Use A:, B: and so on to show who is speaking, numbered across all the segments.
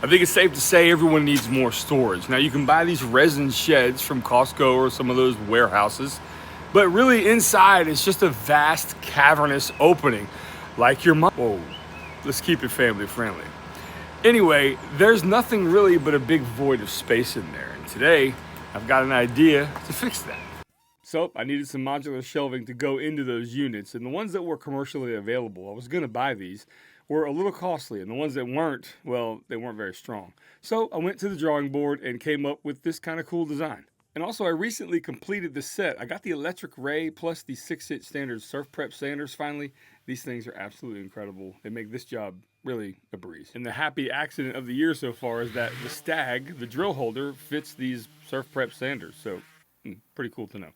A: I think it's safe to say everyone needs more storage. Now you can buy these resin sheds from Costco or some of those warehouses, but really inside it's just a vast cavernous opening like your mom. Whoa, let's keep it family friendly. Anyway, there's nothing really but a big void of space in there. And today I've got an idea to fix that. So I needed some modular shelving to go into those units, and the ones that were commercially available, I was gonna buy these, were a little costly, and the ones that weren't, well, they weren't very strong. So I went to the drawing board and came up with this kind of cool design. And also I recently completed the set. I got the electric ray plus the 6-inch standard surf prep sanders finally. These things are absolutely incredible. They make this job really a breeze. And the happy accident of the year so far is that the Stag, the drill holder, fits these surf prep sanders. So pretty cool to know.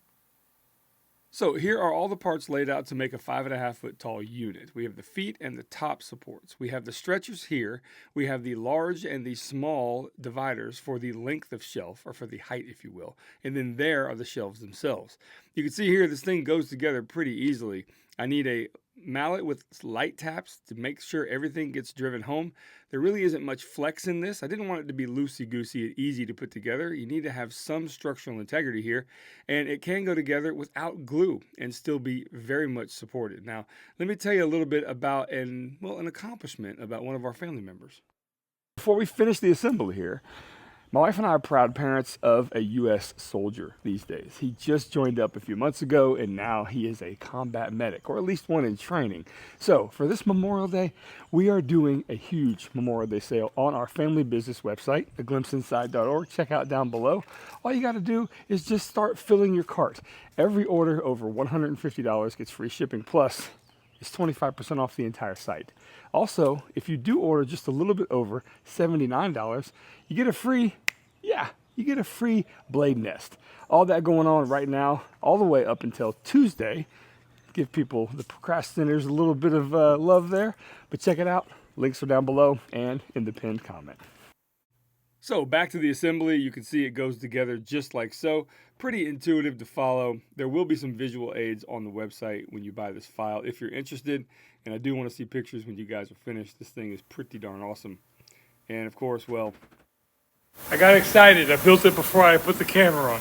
A: So here are all the parts laid out to make a 5.5 foot tall unit. We have the feet and the top supports. We have the stretchers here. We have the large and the small dividers for the length of shelf, or for the height, if you will. And then there are the shelves themselves. You can see here this thing goes together pretty easily. I need a mallet with light taps to make sure everything gets driven home. There really isn't much flex in this. I didn't want it to be loosey-goosey and easy to put together. You need to have some structural integrity here, and it can go together without glue and still be very much supported. Now, let me tell you a little bit about an accomplishment about one of our family members. Before we finish the assembly here, my wife and I are proud parents of a U.S. soldier these days. He just joined up a few months ago, and now he is a combat medic, or at least one in training. So for this Memorial Day, we are doing a huge Memorial Day sale on our family business website, aglimpseinside.org. Check out down below. All you got to do is just start filling your cart. Every order over $150 gets free shipping, plus it's 25% off the entire site. Also, if you do order just a little bit over $79, you get a free blade nest. All that going on right now, all the way up until Tuesday. Give people, the procrastinators, a little bit of love there. But check it out. Links are down below and in the pinned comment. So back to the assembly, you can see it goes together just like so. Pretty intuitive to follow. There will be some visual aids on the website when you buy this file if you're interested. And I do want to see pictures when you guys are finished. This thing is pretty darn awesome. And of course, well, I got excited. I built it before I put the camera on.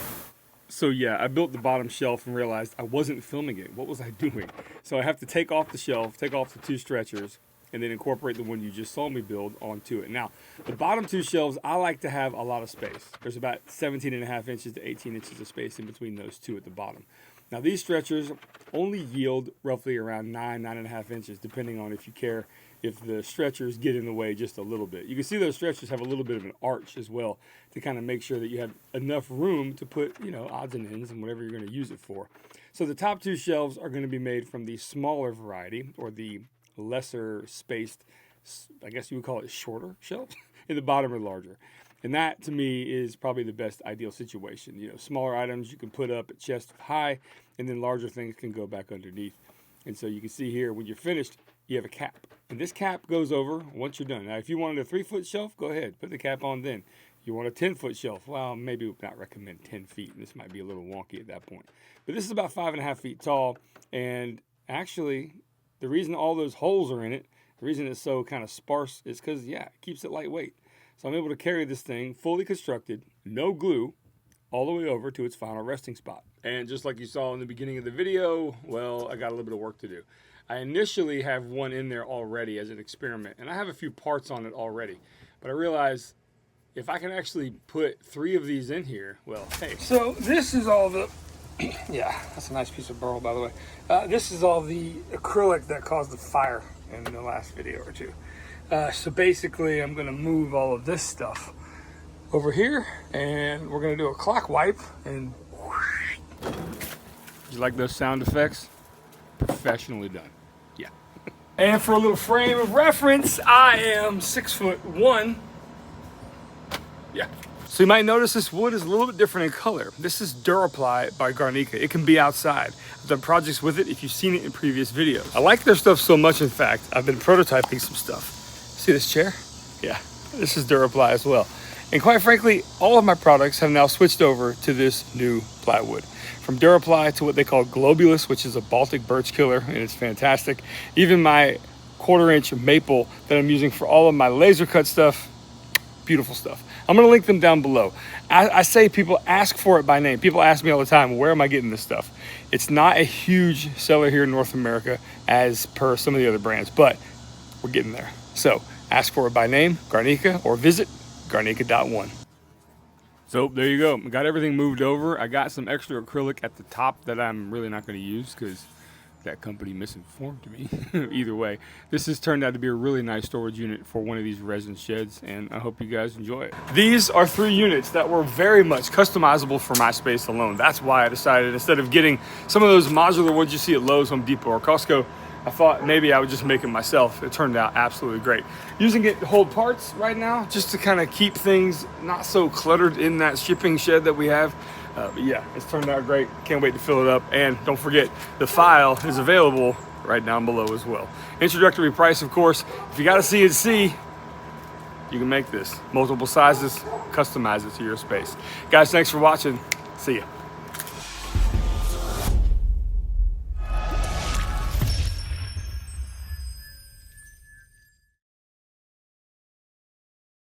A: So yeah, I built the bottom shelf and realized I wasn't filming it. What was I doing? So I have to take off the shelf, take off the two stretchers, and then incorporate the one you just saw me build onto it. Now, the bottom two shelves, I like to have a lot of space. There's about 17.5 inches to 18 inches of space in between those two at the bottom. Now, these stretchers only yield roughly around 9.5 inches, depending on if you care if the stretchers get in the way just a little bit. You can see those stretchers have a little bit of an arch as well to kind of make sure that you have enough room to put, odds and ends and whatever you're going to use it for. So the top two shelves are going to be made from the smaller variety, or the lesser spaced, I guess you would call it shorter shelves, and the bottom are larger. And that, to me, is probably the best ideal situation. Smaller items you can put up at chest high, and then larger things can go back underneath. And so you can see here, when you're finished, you have a cap. And this cap goes over once you're done. Now, if you wanted a 3-foot shelf, go ahead, put the cap on then. You want a 10-foot shelf, well, maybe we'd not recommend 10 feet. This might be a little wonky at that point. But this is about 5.5 feet tall, and actually, the reason all those holes are in it, the reason it's so kind of sparse is because, it keeps it lightweight. So I'm able to carry this thing fully constructed, no glue, all the way over to its final resting spot. And just like you saw in the beginning of the video, well, I got a little bit of work to do. I initially have one in there already as an experiment, and I have a few parts on it already. But I realized if I can actually put 3 of these in here, well, hey. So this is all the, that's a nice piece of burl, by the way. This is all the acrylic that caused the fire in the last video or two. So basically, I'm going to move all of this stuff over here, and we're going to do a clock wipe. And you like those sound effects? Professionally done. Yeah. And for a little frame of reference, I am 6'1". Yeah. So you might notice this wood is a little bit different in color. This is Duraply by Garnica. It can be outside. I've done projects with it if you've seen it in previous videos. I like their stuff so much, in fact, I've been prototyping some stuff. See this chair? Yeah, this is Duraply as well. And quite frankly, all of my products have now switched over to this new plywood. From Duraply to what they call Globulus, which is a Baltic birch killer, and it's fantastic. Even my 1/4 inch maple that I'm using for all of my laser cut stuff, Beautiful stuff. I'm gonna link them down below. I say people ask for it by name. People ask me all the time, where am I getting this stuff? It's not a huge seller here in North America as per some of the other brands, but we're getting there. So ask for it by name, Garnica, or visit garnica.one. So there you go. Got everything moved over. I got some extra acrylic at the top that I'm really not going to use because that company misinformed me. Either way, this has turned out to be a really nice storage unit for one of these resin sheds, and I hope you guys enjoy it. These are 3 units that were very much customizable for my space alone. That's why I decided, instead of getting some of those modular ones you see at Lowe's, Home Depot, or Costco, I thought maybe I would just make it myself. It turned out absolutely great. Using it to hold parts right now, just to kind of keep things not so cluttered in that shipping shed that we have. But yeah, it's turned out great. Can't wait to fill it up. And don't forget, the file is available right down below as well. Introductory price, of course. If you got a CNC, you can make this. Multiple sizes, customize it to your space. Guys, thanks for watching. See ya.